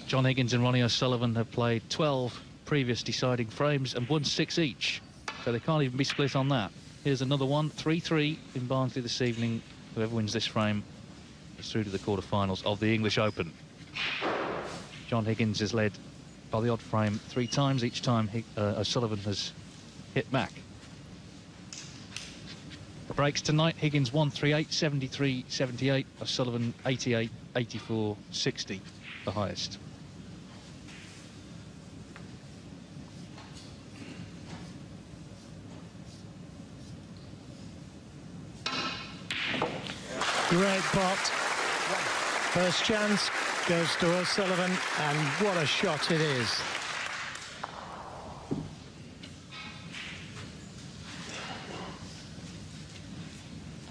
John Higgins and Ronnie O'Sullivan have played 12 previous deciding frames and won 6 each, so they can't even be split on that. Here's another one, 3-3 in Barnsley this evening. Whoever wins this frame is through to the quarterfinals of the English Open. John Higgins has led by the odd frame 3 times. Each time O'Sullivan has hit back. The breaks tonight: Higgins 138, 73, 78. O'Sullivan 88, 84, 60, the highest. Great pot. First chance goes to O'Sullivan, and what a shot it is.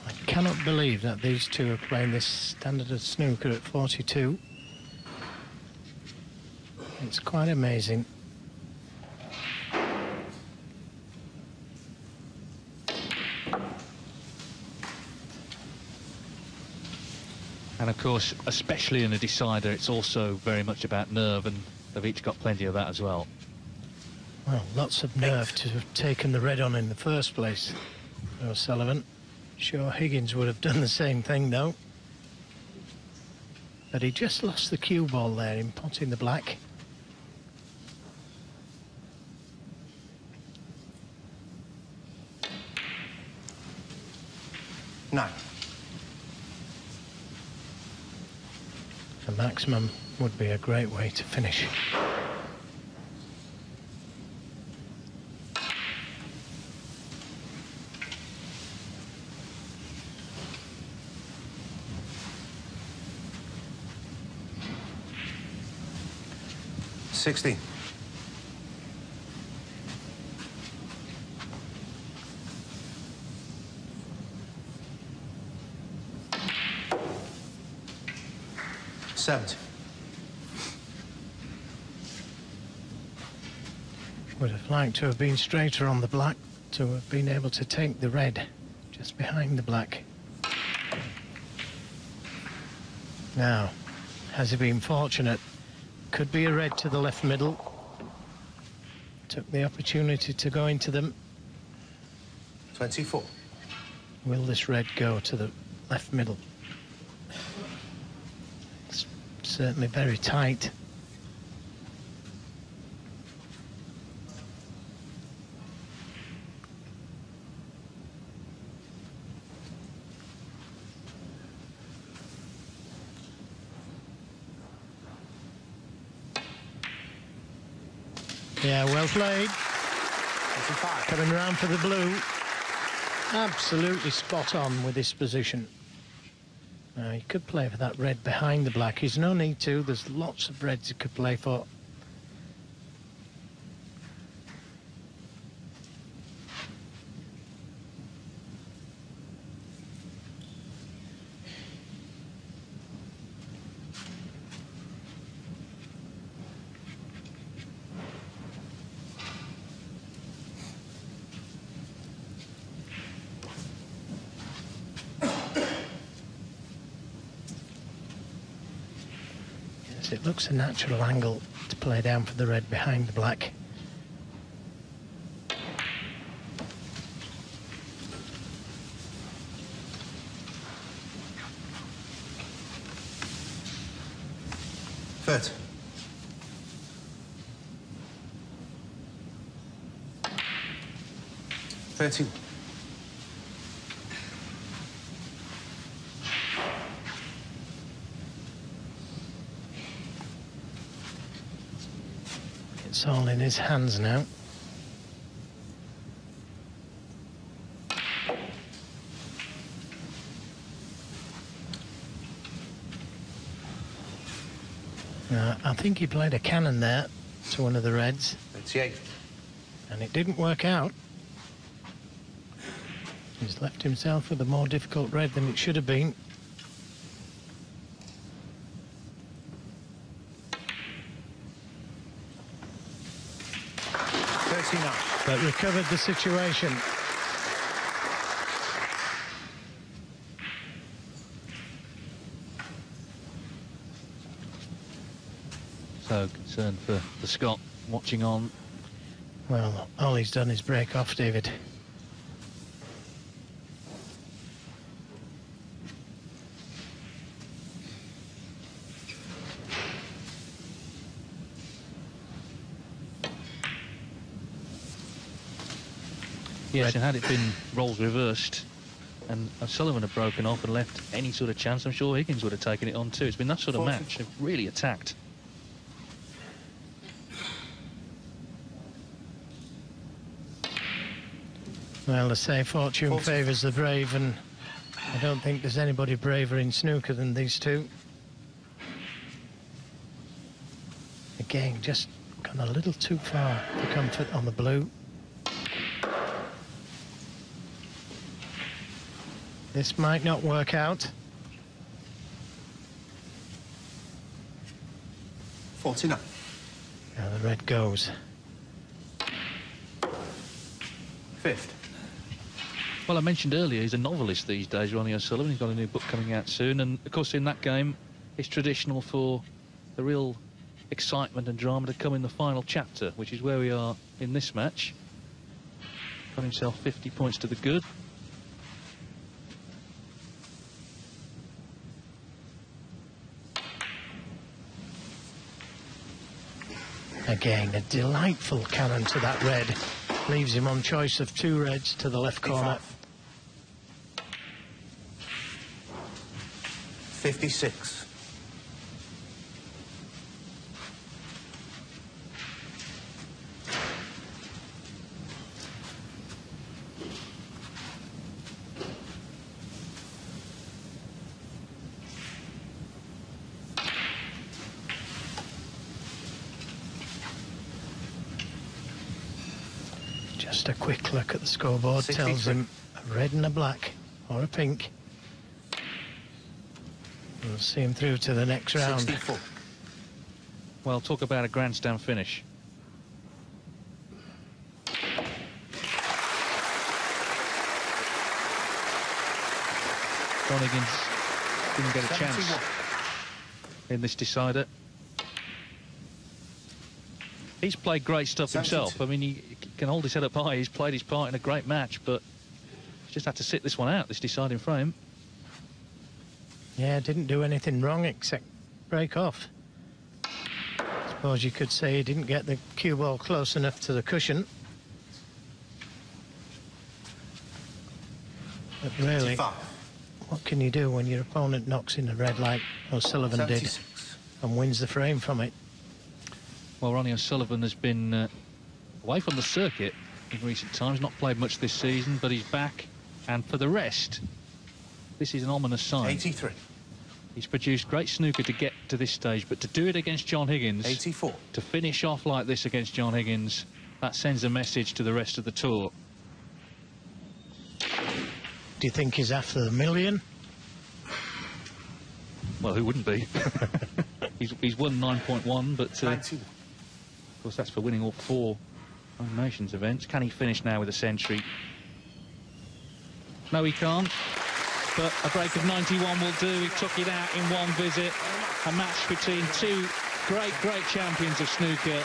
I cannot believe that these two are playing this standard of snooker at 42. It's quite amazing. And of course, especially in a decider, it's also very much about nerve, and they've each got plenty of that as well. Well, lots of nerve to have taken the red on in the first place, O'Sullivan. Sure, Higgins would have done the same thing, though. But he just lost the cue ball there in potting the black. No. The maximum would be a great way to finish. $60. $70. Would have liked to have been straighter on the black, to have been able to take the red just behind the black. Now, has he been fortunate? Could be a red to the left middle. Took the opportunity to go into them. 24. Will this red go to the left middle? It's certainly very tight. Yeah, well played. 25. Coming round for the blue. Absolutely spot on with this position. Now, he could play for that red behind the black. He's no need to. There's lots of reds he could play for. It looks a natural angle to play down for the red behind the black. $30. $30. It's all in his hands now. I think he played a cannon there to one of the reds. 38. And it didn't work out. He's left himself with a more difficult red than it should have been. But recovered the situation. So concerned for the Scot watching on. Well, all he's done is break off, David. Yes, and had it been roles reversed and Sullivan had broken off and left any sort of chance, I'm sure Higgins would have taken it on too. It's been that sort of match. They've really attacked. Well, they say fortune favours the brave, and I don't think there's anybody braver in snooker than these two. Again, just gone a little too far for comfort on the blue. This might not work out. 49. Now the red goes. Fifth. Well, I mentioned earlier, he's a novelist these days, Ronnie O'Sullivan. He's got a new book coming out soon. And, of course, in that game, it's traditional for the real excitement and drama to come in the final chapter, which is where we are in this match. Got himself 50 points to the good. Again, a delightful cannon to that red. Leaves him on choice of two reds to the left corner. 56. Just a quick look at the scoreboard 63. tells him a red and a black, or a pink. We'll see him through to the next round. 64. Well, talk about a grandstand finish. John Higgins didn't get a chance 71. in this decider. He's played great stuff 72. himself. I mean, he can hold his head up high. He's played his part in a great match, but he's just had to sit this one out, this deciding frame. Yeah, didn't do anything wrong except break off. Suppose you could say he didn't get the cue ball close enough to the cushion. But really, 55. what can you do when your opponent knocks in a red like O'Sullivan did 76. and wins the frame from it? Well, Ronnie O'Sullivan has been away from the circuit in recent times, not played much this season, but he's back. And for the rest, this is an ominous sign. 83. He's produced great snooker to get to this stage, but to do it against John Higgins, 84. to finish off like this against John Higgins, that sends a message to the rest of the tour. Do you think he's after the million? Well, who wouldn't be? he's won 9.1, but... 91. Of course, that's for winning all 4 Home Nations events. Can he finish now with a century? No, he can't. But a break of 91 will do. He took it out in one visit. A match between two great champions of snooker.